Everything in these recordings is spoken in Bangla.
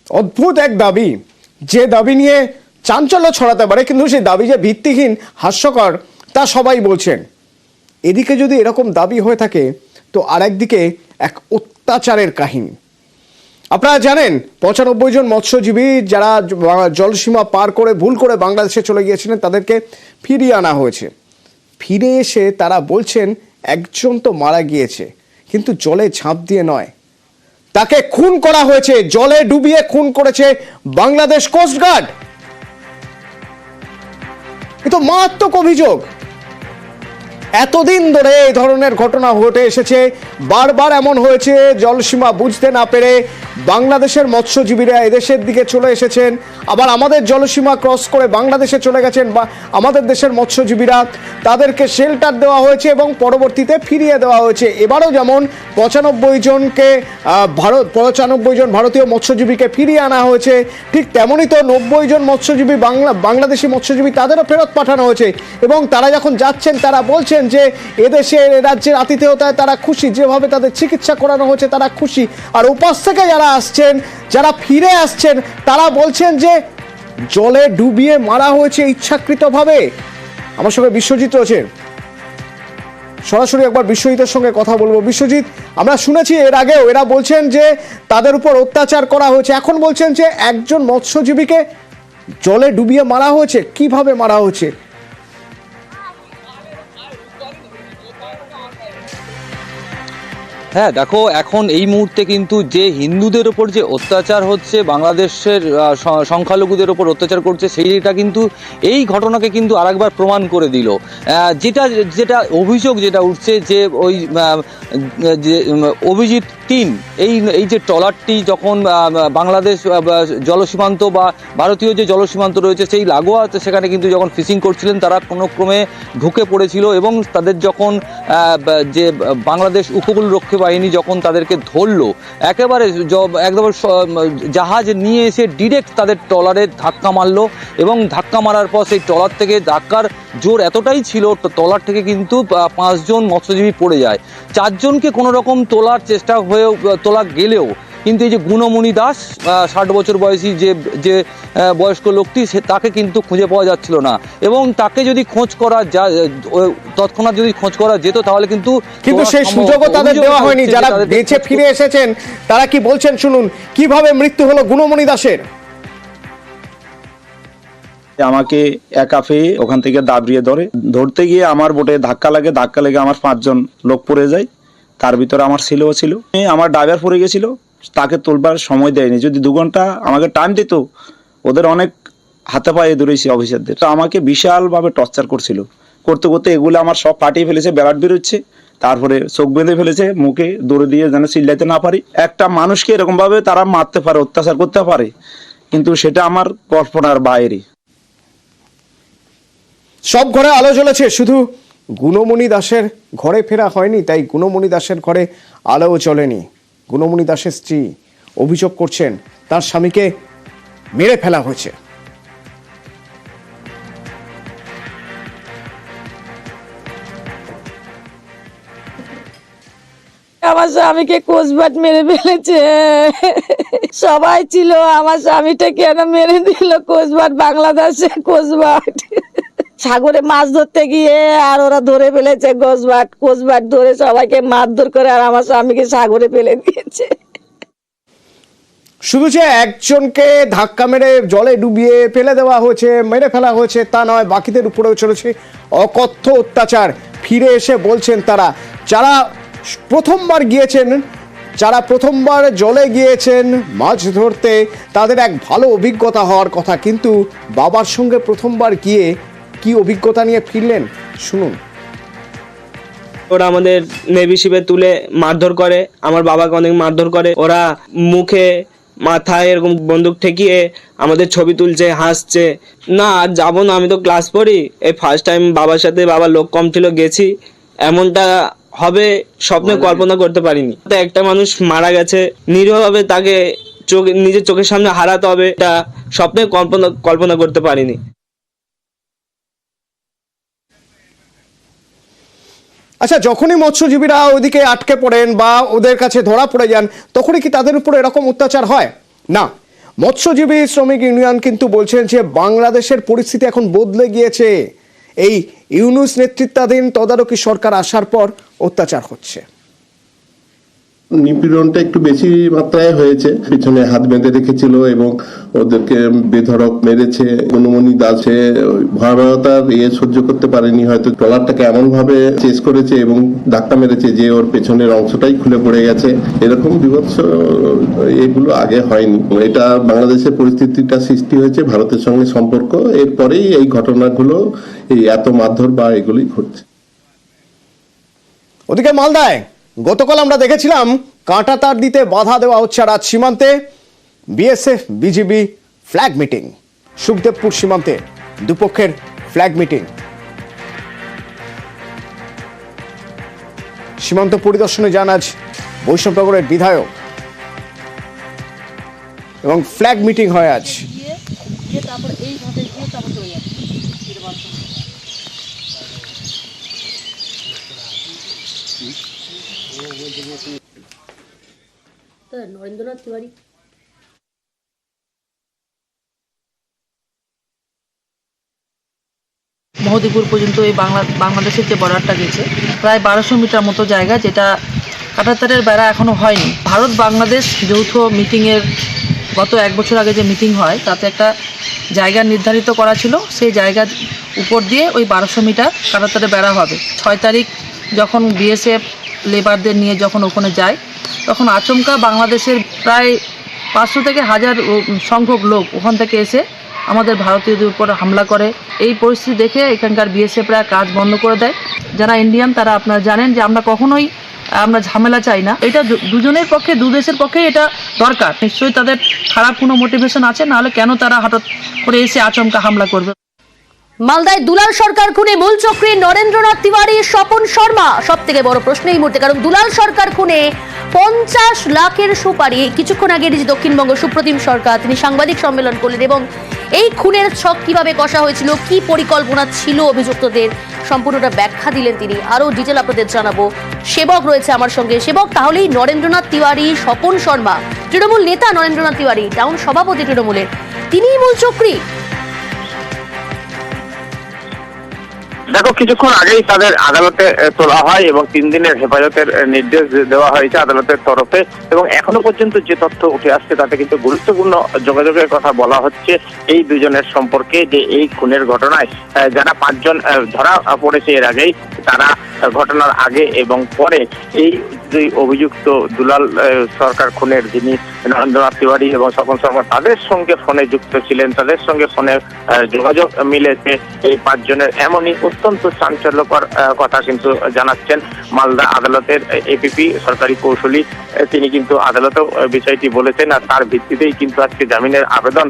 অদ্ভুত এক দাবি, যে দাবি নিয়ে চাঞ্চল্য ছড়াতে পারে, কিন্তু সেই দাবি যে ভিত্তিহীন, হাস্যকর, তা সবাই বলছেন। এদিকে যদি এরকম দাবি হয়ে থাকে, তো আরেকদিকে এক অত্যাচারের কাহিনী। আপনারা জানেন ৯৫ জন মৎস্যজীবী যারা জলসীমা পার করে ভুল করে বাংলাদেশে চলে গিয়েছিলেন, তাদেরকে ফিরিয়ে আনা হয়েছে। ফিরে এসে তারা বলছেন একজন তো মারা গিয়েছে, কিন্তু জলে ঝাঁপ দিয়ে নয়, তাকে খুন করা হয়েছে, জলে ডুবিয়ে খুন করেছে বাংলাদেশ কোস্টগার্ড। এ তো মারাত্মক অভিযোগ। এতদিন ধরে এই ধরনের ঘটনা ঘটে এসেছে, বারবার এমন হয়েছে, জলসীমা বুঝতে না পেরে বাংলাদেশের মৎস্যজীবীরা এদেশের দিকে চলে এসেছেন, আবার আমাদের জলসীমা ক্রস করে বাংলাদেশে চলে গেছেন বা আমাদের দেশের মৎস্যজীবীরা, তাদেরকে শেল্টার দেওয়া হয়েছে এবং পরবর্তীতে ফিরিয়ে দেওয়া হয়েছে। এবারও যেমন ৯৫ জন ভারতীয় মৎস্যজীবীকে ফিরিয়ে আনা হয়েছে, ঠিক তেমনই তো ৯০ জন মৎস্যজীবী বাংলাদেশি মৎস্যজীবী তাদেরও ফেরত পাঠানো হয়েছে। এবং তারা যখন যাচ্ছেন তারা বলছেন যে এদেশে রাজ্যের আতিথেয়তায় তারা খুশি, যেভাবে তাদের চিকিৎসা করানো হয়েছে তারা খুশি। আর উপাস থেকে যারা আসছেন, যারা ফিরে আসছেন, তারা বলছেন যে জলে ডুবিয়ে মারা হয়েছে ইচ্ছাকৃতভাবে। আমার সঙ্গে বিশ্বজিৎ রয়েছে, সরাসরি একবার বিশ্বজিতের সঙ্গে কথা বলবো। বিশ্বজিৎ, আমরা শুনেছি এর আগেও এরা বলছেন যে তাদের উপর অত্যাচার করা হয়েছে, এখন বলছেন যে একজন মৎস্যজীবীকে জলে ডুবিয়ে মারা হয়েছে। কিভাবে মারা হয়েছে? হ্যাঁ দেখো, এখন এই মুহূর্তে কিন্তু যে হিন্দুদের ওপর যে অত্যাচার হচ্ছে, বাংলাদেশের সংখ্যালঘুদের ওপর অত্যাচার করছে, সেইটা কিন্তু এই ঘটনাকে কিন্তু আরেকবার প্রমাণ করে দিল। যেটা অভিযোগ যেটা উঠছে যে ওই যে অভিজিৎ ৩, এই যে ট্রলারটি যখন বাংলাদেশ জলসীমান্ত বা ভারতীয় যে জলসীমান্ত রয়েছে সেই লাগোয়া, সেখানে কিন্তু যখন ফিশিং করছিলেন তারা কোনো ক্রমে ঢুকে পড়েছিল এবং তাদের যখন যে বাংলাদেশ উপকূলরক্ষী বাহিনী যখন তাদেরকে ধরলো, একেবারে একদম জাহাজ নিয়ে এসে ডিরেক্ট তাদের ট্রলারে ধাক্কা মারলো এবং ধাক্কা মারার পর সেই ট্রলার থেকে ধাক্কার জোর এতটাই ছিল, ট্রলার থেকে কিন্তু ৫ জন মৎস্যজীবী পড়ে যায়। ৪ জনকে কোনো রকম তোলার চেষ্টা হয়েও তোলা গেলেও কিন্তু এই যে গুণমণি দাস ৬০ বছর বয়সী যে বয়স্ক লোকটি, তাকে কিন্তু খুঁজে পাওয়া যাচ্ছিল না। এবং তাকে যদি খোঁজ করা তৎক্ষণাৎ যদি খোঁজ করা যেত তাহলে কিন্তু সেই সুযোগও তাদের দেওয়া হয়নি। যারা বেঁচে ফিরে এসেছেন তারা কি বলছেন শুনুন, কিভাবে মৃত্যু হলো গুণমণি দাসের। আমাকে একা পেয়ে ওখান থেকে দাবড়িয়ে ধরতে গিয়ে আমার বোটে ধাক্কা লেগে আমার ৫ জন লোক পড়ে যায়, তার ভিতরে আমার ছেলেও ছিল। আমার ড্রাইভার পড়ে গেছিল, তাকে তুলবার সময় দেয়নি। যদি ২ ঘন্টা আমাকে টাইম দিত, ওদের অনেক হাতে পায়ে ধরেছি অফিসারদের। আমাকে বিশালভাবে টর্চার করতে এগুলো আমার সব ফাটিয়ে ফেলেছে, ব্লাড বেরোচ্ছে, তারপরে চোখ বেঁধে ফেলেছে, মুখে দৌড়ে দিয়ে যেন চিল্লাইতে না পারি। একটা মানুষকে এরকম ভাবে তারা মারতে পারে, অত্যাচার করতে পারে, কিন্তু সেটা আমার কল্পনার বাইরে। সব ঘরে আলো জ্বলেছে, শুধু গুণমণি দাসের ঘরে ফেরা হয়নি, তাই গুণমণি দাসের ঘরে আলোও জ্বলেনি। গুণমণি দাসের স্ত্রী অভিযোগ করছেন তার স্বামীকে মেরে ফেলা হয়েছে। আমার স্বামীকে কোস্টগার্ড মেরে ফেলেছে। সবাই ছিল, আমার স্বামীটা কেন মেরে দিল কোস্টগার্ড, বাংলাদেশে কোস্টগার্ড। সাগরে মাছ ধরতে গিয়ে আর ওরা ধরে ফেলেছে কোস্টগার্ড ধরে সবাইকে মারধর করে আর আমার স্বামীকে সাগরে ফেলে দিয়েছে। শুধু যে একজনকে ধাক্কা মেরে জলে ডুবিয়ে ফেলে দেওয়া হয়েছে, মেরে ফেলা হয়েছে তা নয়, বাকিদের উপরেও চলেছে অকথ্য অত্যাচার। ফিরে এসে বলছেন তারা, যারা প্রথমবার গিয়েছেন, যারা প্রথমবার জলে গিয়েছেন মাছ ধরতে, তাদের এক ভালো অভিজ্ঞতা হওয়ার কথা, কিন্তু বাবার সঙ্গে প্রথমবার গিয়ে কি অভিজ্ঞতা নিয়ে ফিরলেন শুনুন। ওরা আমাদের নেভি শিপে তুলে মারধর করে, আমার বাবাকে অনেক মারধর করে। ওরা মুখে মাথায় এরকম বন্দুক ঠেকিয়ে আমাদের ছবি তুলছে, হাসছে। না আর যাবো না, আমি তো ক্লাস পড়ি। এই ফার্স্ট টাইম বাবার সাথে, বাবার লোক কম ছিল, গেছি। এমনটা হবে স্বপ্নে কল্পনা করতে পারিনি। একটা মানুষ মারা গেছে নিরীহভাবে, তাকে নিজের চোখের সামনে হারাতে হবে, এটা স্বপ্নে কল্পনা করতে পারিনি। আচ্ছা, যখনই মৎস্যজীবীরা ওইদিকে আটকে পড়েন বা ওদের কাছে ধরা পড়ে যান, তখনই কি তাদের উপর এরকম অত্যাচার হয়? না, মৎস্যজীবী শ্রমিক ইউনিয়ন কিন্তু বলছেন যে বাংলাদেশের পরিস্থিতি এখন বদলে গিয়েছে, এই ইউনূস নেতৃত্বাধীন তদারকি সরকার আসার পর অত্যাচার হচ্ছে। নিপীড়নটা একটু বেশি মাত্রায় হয়েছে, পিছনে হাত বেঁধে রেখেছিল এবং ওদেরকে বেধড়ক মেরেছে। অনুমনি দাসে ভয়াবহতার সহ্য করতে পারেনি, হয়তো ট্রলারটাকে এমন ভাবে চেস করেছে এবং ধাক্কা মেরেছে যে ওর পেছনের অংশটাই খুলে পড়ে গেছে। এরকম বিভৎস এগুলো আগে হয়নি। এটা বাংলাদেশের পরিস্থিতিটা সৃষ্টি হয়েছে ভারতের সঙ্গে সম্পর্ক, এরপরেই এই ঘটনাগুলো, এই এত মারধর বা এগুলোই ঘটছে। ওদিকে মালদায় গতকাল আমরা দেখেছিলাম কাঁটা তার দিতে বাধা দেওয়া হচ্ছে রাজ সীমান্তে। BSF BGB flag meeting, Sukhdevpur সীমান্তে দুপক্ষের ফ্ল্যাগ মিটিং। সীমান্ত পরিদর্শনে যান আজ বৈষ্ণবনগরের বিধায়ক এবং ফ্ল্যাগ মিটিং হয় আজ। নরেন্দ্রনাথ তিওয়ারি মহদীপুর পর্যন্ত এই বাংলাদেশের যে বর্ডারটা গেছে প্রায় 1200 মিটার মতো জায়গা, যেটা কাঁটাতারের বেড়া এখনো হয়নি। ভারত বাংলাদেশ যৌথ মিটিংয়ের গত 1 বছর আগে যে মিটিং হয় তাতে একটা জায়গা নির্ধারিত করা ছিল, সেই জায়গার উপর দিয়ে ওই 1200 মিটার কাঁটাতারের বেড়া হবে। 6 তারিখ যখন বিএসএফ লেবারদের নিয়ে যখন ওখানে যায়, তখন আচমকা বাংলাদেশের প্রায় 500 থেকে 1000 সংখ্যক লোক ওখান থেকে এসে আমাদের ভারতীয়দের উপর হামলা করে। এই পরিস্থিতি দেখে এখানকার বিএসএফরা কাজ বন্ধ করে দেয়। যারা ইন্ডিয়ান তারা আপনারা জানেন যে আমরা কখনোই ঝামেলা চাই না। এটা দুজনের পক্ষে, দু দেশের পক্ষে এটা দরকার। নিশ্চয়ই তাদের খারাপ কোনো মোটিভেশন আছে, নাহলে কেন তারা হঠাৎ করে এসে আচমকা হামলা করবে। মালদায় দুলাল সরকার খুনে মূল চক্রী নরেন্দ্রনাথ তিওয়ারি, স্বপন শর্মা। সব থেকে বড় প্রশ্ন এই মুহূর্তে, কারণ দুলাল সরকার খুনে 50 লাখের সুপারি। কিছুক্ষণ আগে দক্ষিণবঙ্গ সুপ্রতিম সরকার তিনি সাংবাদিক সম্মেলন করলেন এবং এই খুনের ছক কিভাবে কষা হয়েছিল, কি পরিকল্পনা ছিল অভিযুক্তদের, সম্পূর্ণটা ব্যাখ্যা দিলেন তিনি। আরো ডিটেল আপনাদের জানাবো। সেবক রয়েছে আমার সঙ্গে। সেবক, তাহলেই নরেন্দ্রনাথ তিওয়ারি, স্বপন শর্মা, তৃণমূল নেতা নরেন্দ্রনাথ তিওয়ারি, টাউন সভাপতি তৃণমূলের, তিনিই মূল চক্রী। দেখো, কিছুক্ষণ আগেই তাদের আদালতে তোলা হয় এবং 3 দিনের হেফাজতের নির্দেশ দেওয়া হয়েছে আদালতের তরফে। এবং এখনো পর্যন্ত যে তথ্য উঠে আসছে তাতে কিন্তু গুরুত্বপূর্ণ যোগাযোগের কথা বলা হচ্ছে এই দুজনের সম্পর্কে, যে এই খুনের ঘটনায় যারা 5 জন ধরা পড়েছে এর আগেই, তারা ঘটনার আগে এবং পরে এই দুই অভিযুক্ত দুলাল সরকার খুনের, যিনি নরেন্দ্রনাথ তিওয়ারি এবং স্বপন শর্মা, তাদের সঙ্গে ফোনে যুক্ত ছিলেন, তাদের সঙ্গে ফোনে যোগাযোগ মিলেছে এই 5 জনের। এমনই অত্যন্ত চাঞ্চল্যকর কথা কিন্তু জানাচ্ছেন মালদা আদালতের এপিপি সরকারি কৌশলী। তিনি কিন্তু আদালতেও বিষয়টি বলেছেন, আর তার ভিত্তিতেই কিন্তু আজকে জামিনের আবেদন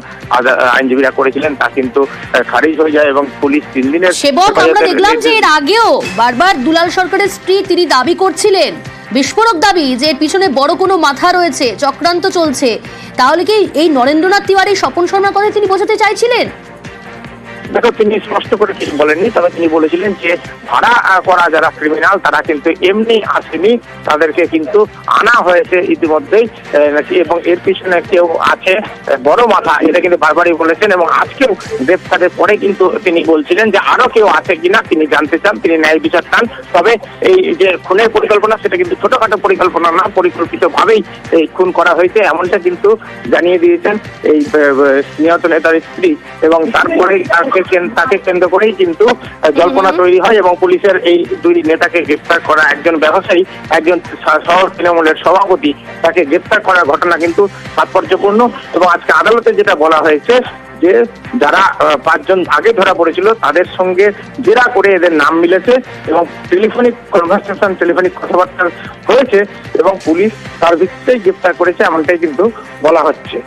আইনজীবীরা করেছিলেন, তা কিন্তু খারিজ হয়ে যায় এবং পুলিশ 3 দিনের। সেবক, আমরা দেখলাম যে এর আগেও বারবার দুলাল সরকারের স্ত্রী তিনি দাবি করছিলেন, বিস্ফোরক দাবি, যে এর পিছনে বড় কোনো মাথা রয়েছে, চক্রান্ত চলছে। তাহলে কি এই নরেন্দ্রনাথ তিওয়ারি, স্বপন শর্মার কথা তিনি বোঝাতে চাইছিলেন? দেখো, তিনি স্পষ্ট করে কিছু বলেননি, তবে তিনি বলেছিলেন যে ভাড়া করা যারা ক্রিমিনাল তারা কিন্তু এমনি আসেনি, তাদেরকে কিন্তু আনা হয়েছে ইতিমধ্যেই, এবং এর পিছনে কেউ আছে বড় মাথা, এটা কিন্তু বারবারই বলেছেন। এবং আজকেও গ্রেফতারের পরে কিন্তু তিনি বলছিলেন যে আরো কেউ আছে কিনা তিনি জানতে চান, তিনি ন্যায় বিচার চান। তবে এই যে খুনের পরিকল্পনা, সেটা কিন্তু ছোটখাটো পরিকল্পনা না, পরিকল্পিতভাবেই এই খুন করা হয়েছে, এমনটা কিন্তু জানিয়ে দিয়েছেন এই নিহত নেতার স্ত্রী। এবং তারপরে তাকে কেন্দ্র করেই কিন্তু জল্পনা তৈরি হয় এবং পুলিশের এই 2 নেতাকে গ্রেফতার করা, একজন ব্যবসায়ী, একজন শহর তৃণমূলের সভাপতি, তাকে গ্রেফতার করার ঘটনা কিন্তু তাৎপর্যপূর্ণ। এবং আজকে আদালতে যেটা বলা হয়েছে যে যারা 5 জন আগে ধরা পড়েছিল তাদের সঙ্গে জেরা করে এদের নাম মিলেছে এবং টেলিফোনিক কনভারসেশন, টেলিফোনিক কথাবার্তা হয়েছে এবং পুলিশ তার ভিত্তিতেই গ্রেফতার করেছে, এমনটাই কিন্তু বলা হচ্ছে।